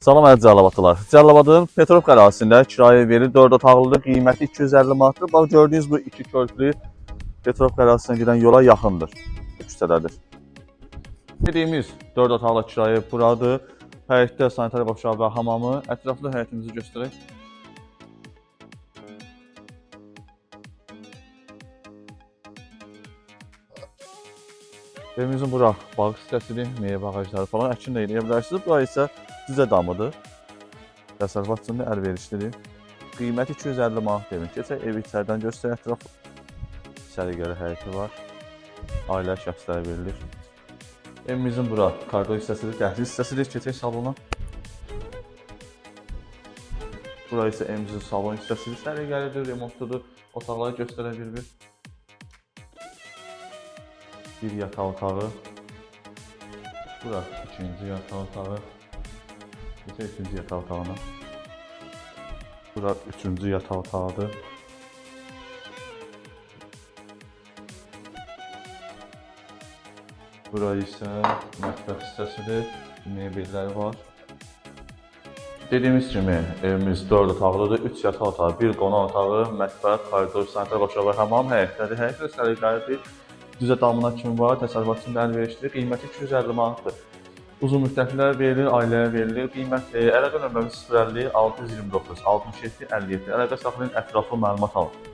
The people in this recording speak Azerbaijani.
Salam əziz Cəlilabadlılar. Cəlilabadın Petrovka ərazisində kirayə verilir 4 otaqlıdır, qiyməti 250 manatdır. Bax gördüyünüz bu iki körpülü Petrovka ərazisinə gedən yola yaxındır. Bu küçədədir. Dediyimiz 4 otaqlı kirayə buradır. Həyətdə sanitar boşluq və hamamı. Ətraflı həyətimizi göstərək. Evimizin bura bağ hissəsidir, meyvə ağacları falan əkin də eləyə bilərsiniz. Bura isə cücə damıdır. Təsərrüfat üçün də əlverişlidir. Qiyməti 250 manat demək. Keçək evi içəridən göstərək ətraf. İçəri görə həyəti var. Ailə şəxslərə verilir. Evimizin bura koridor hissəsidir, dəhliz hissəsidir. Keçək salona. Bura isə evimizin salon hissəsidir. Səliqəlidir, remontludur. Otaqları göstərə bir-bir. Bir yataq otağı. Bura ikinci yataq otağı. Keçək üçüncü yataq otağına. Bura üçüncü yataq otağıdır. Bura isə mətbəx hissəsidir. Mebelləri var. Dediyimiz kimi evimiz 4 otaqlıdır. 3 yataq otağı, 1 qonaq otağı, mətbəx, koridor, sanitar boşluq və hamam həyətdədir. Həyətdə səliqəlidir. Düzə damına kimi var, təsərrüfat üçün də əlverişlidir. Qiyməti 250 manatdır. Uzun müddətlər verilir, ailəyə verilir. Qiymət əlaqə nömrəmiz 050 629 67 57. Əlaqə saxlayın, ətraflı məlumat alın.